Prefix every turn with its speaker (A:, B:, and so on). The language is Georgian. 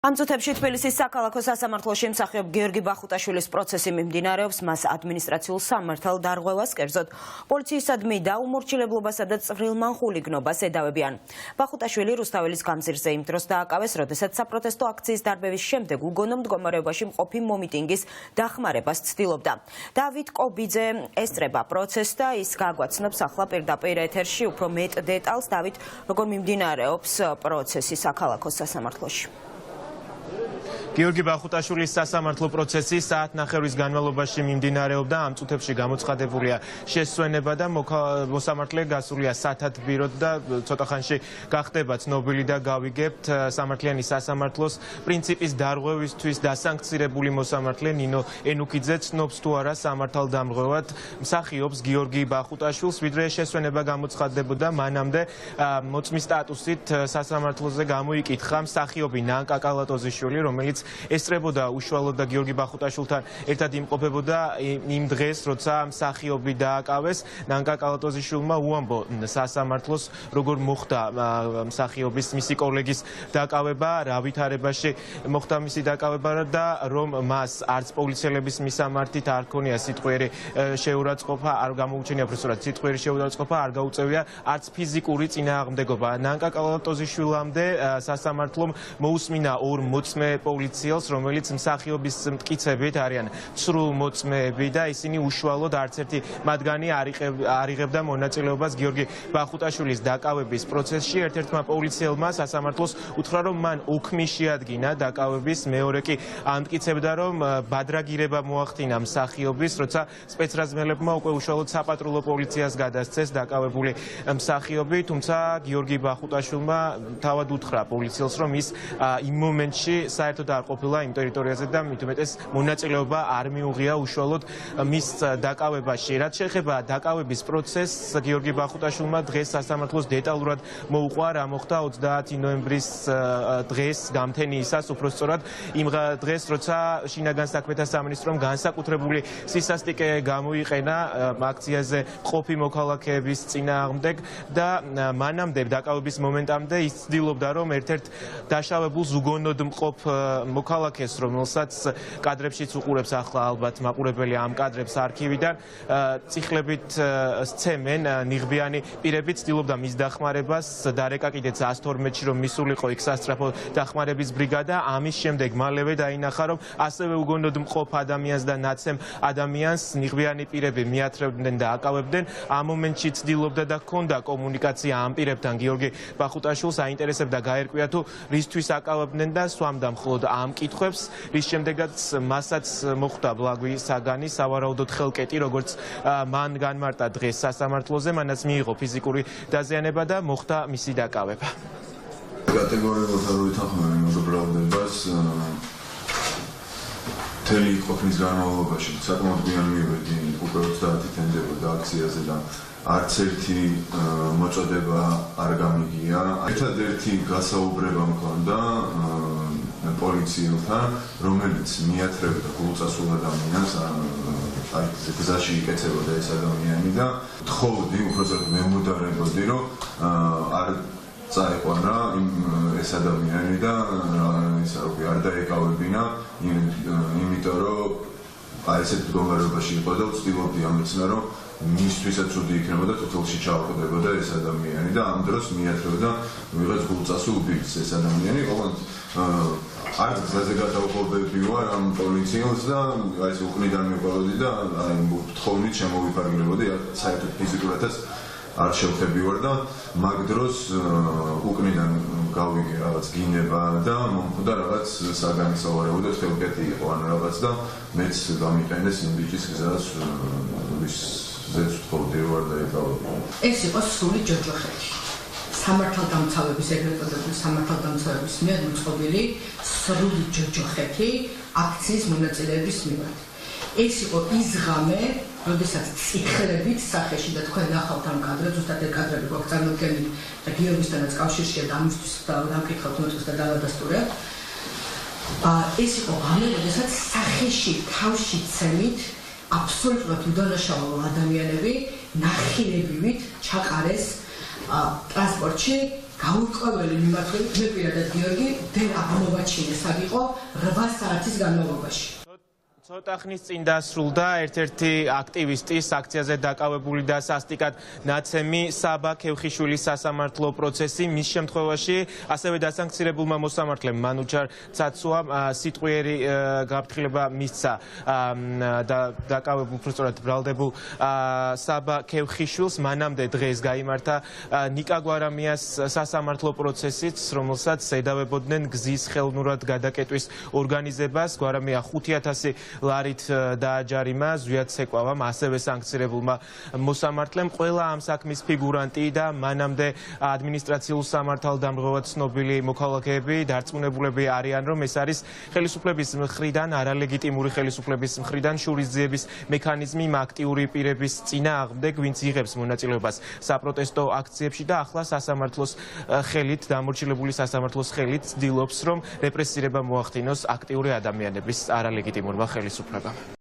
A: ამ წუთებში თბილისის საქალაქო სასამართლოში მსახიობ გიორგი ბახუტაშვილის პროცესი მიმდინარეობს, მას ადმინისტრაციულ სამართალ დარღვევას, კერძოდ პოლიციისადმი და უმორჩილებლობასა და წვრილმან ხულიგნობას ედავებიან. ბახუტაშვილი რუსთაველის გამზირზე იმ დროს დააკავეს, როდესაც საპროტესტო აქციის დარბევის შემდეგ უგონო მდგომარეობაში მყოფი მომიტინგის დახმარებას ცდილობდა. დავით კობიძე ესწრება პროცესს და ის გაგვაცნობს ახლა პირდაპირ ეთერში უფრო მეტ დეტალს. დავით, როგორ მიმდინარეობს პროცესი საქალაქო სასამართლოში?
B: გიორგი ბახუტაშვილის სასამართლო პროცესი საათნახევრის განმავლობაში მიმდინარეობდა. ამ წუთებში გამოცხადებულია შესვენება და მოსამართლე გასულია სათათბიროდ და ცოტა ხანში გახდება ცნობილი და გავიგებთ სამართლიანი სასამართლოს პრინციპის დარღვევისთვის დასანქცირებული მოსამართლე ნინო ენუქიძე ცნობს თუ არა სამართალდამღვრევად მსახიობს გიორგი ბახუტაშვილს, ვიდრე შესვენება გამოცხადდებოდა მანამდე მოწმის სტატუსით სასამართლოზე გამოიკითხა მსახიობი ნანკა კალატოზიშვილი, რომელიც ესწრებოდა უშუალოდ და გიორგი ბახუტაშვილთან ერთად იმყოფებოდა იმ დღეს, როცა მსახიობი დააკავეს. ნანკა კალატოზიშვილმა უამბო სასამართლოს, როგორ მოხდა მსახიობის მისი კოლეგის დაკავება, რა ვითარებაში მოხდა მისი დაკავება და რომ მას არც პოლიციელების მისამართით არ ქონია სიტყვიერი შეურაცხყოფა, არ გამოუჩენია პროცედურა სიტყვიერი შეურაცხყოფა, არ გაუწევია არც ფიზიკური წინააღმდეგობა. ნანკა კალატოზიშვილამდე სასამართლომ მოусმინა ორ მოწმე პოლიციელს, რომელიც მსახიობის მტკიცებით არიან ცრუ მოწმეები და ისინი უშუალოდ არც ერთი მათგანი არ იღებდა მონაწილეობას გიორგი ბახუტაშვილის დაკავების პროცესში. ერთ-ერთმა პოლიციელმა სასამართლოს უთხრა, რომ მან ოქმი შეადგინა დაკავების, მეორე კი ამტკიცებდა, რომ ბადრაგირება მოახდინა მსახიობის, როცა სპეცრაზმელებმა უკვე უშუალოდ საპატრულო პოლიციას გადასცეს დაკავებული მსახიობი, თუმცა გიორგი ბახუტაშვილმა თავად უთხრა პოლიციელს, რომ ის იმ მომენტში საერთოდ არ ყოფილა იმ ტერიტორიაზე და მით უმეტეს მონაწილეობა არ მიუღია უშუალოდ მის დაკავებაში. რაც შეეხება დაკავების პროცესს, გიორგი ბახუტაშვილმა დღეს სასამართლოს დეტალურად მოუყვა, რა მოხდა 30 ნოემბრის დღეს გამთენიისას, უფრო სწორად იმ დღეს, როცა შინაგან საქმეთა სამინისტრომ განსაკუთრებული სისასტიკე გამოიყენა აქციაზე მყოფი მოქალაქეების წინააღმდეგ და მანამდე დაკავების მომენტამდე ის ცდილობდა, რომ ერთ-ერთ დაშავებულ ზუგონოდ მყოფ მოქალაქეს, რომელსაც კადრებშიც უყურებს ახლა ალბათ მაყურებელი ამ კადრებს არქივიდან, წიხლებით სცემენ ნიღბიანი პირები, ცდილობდა მის დახმარებას, დარეკა კიდეც 112-ში რომ მისულიყო იქ სასწრაფო დახმარების ბრიგადა. ამის შემდეგ მალევე დაინახა, რომ ასევე უგონოდ მყოფ ადამიანს და ნაცემ ადამიანს ნიღბიანი პირები მიათრევდნენ და აკავებდნენ. ამ მომენტში ცდილობდა და ჰქონდა კომუნიკაცია ამ პირებთან გიორგი ბახუტაშვილს, აინტერესებდა გაერკვია თუ რისთვის აკავებდნენ და სვამდა მხოლოდ ამ კითხვებს, რის შემდეგაც მასაც მოხვდა ბლაგვი საგანი, სავარაუდოდ ხელკეტი, როგორც მან განმარტა დღეს სასამართლოზე, მანაც მიიღო ფიზიკური დაზიანება და მოხდა მისი დაკავება.
C: კატეგორიულად არ ვითანხმები მოგზაურობას მთელი ყოფნის განმავლობაში, საკმაოდ გვიან მივედი, უკვე 30 თენდებოდა აქციაზე და არც ერთი მოწოდება არ გამიგია. ერთადერთი გასაუბრება მქონდა პოლიციელთან, რომელიც მიათრევდა გულწასულ ადამიანს, აი გზაში იკეცებოდა ეს ადამიანი და თხოვდი, უბრალოდ მემუდარებოდი, რომ არ წაიყვანა ეს ადამიანი და არ დაეკავებინა, იმიტომ რომ აი ესეთ მდგომარეობაში იყო და ვცდილობდი ამეცნა, რომ მისთვისაც ცუდი იქნებოდა, თითოეულში ჩავაყდებოდა ეს ადამიანი და ამ დროს მიათრევდა ვიღაც გულწასულ ბილს ეს ადამიანი. ოღონდ არც გზაზე გადავყოფები ვარ ამ პოლიციელს და აი ეს უკნიდან მიყოლოდი და აი თხოვნით შემოვიფარგლებოდი, საერთოდ ფიზიკურადაც არ შევხები ვარ და მაგ დროს უკნიდან გავიგე რაღაც გინება და მომხდა რაღაც საგანი სავარაუდოდ ხელკეტი იყო ან რაღაც და მეც გამიყენეს იმ ბიჭის გზას, ვის ზეც თხოვდი ვარ და ეკავებდი.
D: ეს იყო სრული ჯოჯოხეთი. სამართალდამცავების, ეგრეთ წოდებული სამართალდამცავების მიერ მოწყობილი სრული ჯოჯოხეთი აქციის მონაწილეების მიმართ. ეს იყო ის ღამე, როდესაც წიხლებით სახეში და თქვენ ნახავთ ამ კადრებს, ზუსტად ეს კადრები გვაქვს წარმოდგენილი და გიორგისთანაც კავშირშია და ამისთვის დავკითხავთ მოწმეს და დავადასტურებთ. ეს იყო ღამე, როდესაც სახეში თავში ცემით აბსოლუტურად უდანაშაულო ადამიანები ნახილებივით ჩაყარეს ტრანსპორტში გაურკვეველი მიმართულებით მე პირადად გიორგი ვერ აღმოვაჩინე სად იყო 8 საათის განმავლობაში.
B: ცოტა ხნის წინ დასრულდა ერთ-ერთი აქტივისტის აქციაზე დაკავებული და სასტიკად ნაცემი საბა ქევხიშვილის სასამართლო პროცესი. მის შემთხვევაში ასევე დასანქცირებულმა მოსამართლემ მანუჩარ ცაცუამ სიტყვიერი გაფრთხილება მისცა და დაკავებულ უბრალოდ ბრალდებულ საბა ქევხიშვილს. მანამდე დღეს გაიმართა ნიკა გვარამიას სასამართლო პროცესიც, რომელსაც ედავებოდნენ გზის ხელოვნურად გადაკეტვის ორგანიზებას. გვარამია 5000 ლარით დააჯარიმა ზვიად ცეკვავამ, ასევე სანქცირებულმა მოსამართლემ. ყველა ამ საქმის ფიგურანტი და მანამდე ადმინისტრაციულ სამართალდამღვრად ცნობილი მოქალაქეები დარწმუნებულები არიან, რომ ეს არის ხელისუფლების მხრიდან, არალეგიტიმური ხელისუფლების მხრიდან შურისძიების მექანიზმი იმ აქტიური პირების წინააღმდეგ, ვინც იღებს მონაწილეობას საპროტესტო აქციებში და ახლა სასამართლოს ხელით, დამორჩილებული სასამართლოს ხელით ცდილობს, რომ რეპრესირება მოახდინოს აქტიური ადამიანების არალეგიტიმურმა ხელისუფლებამ.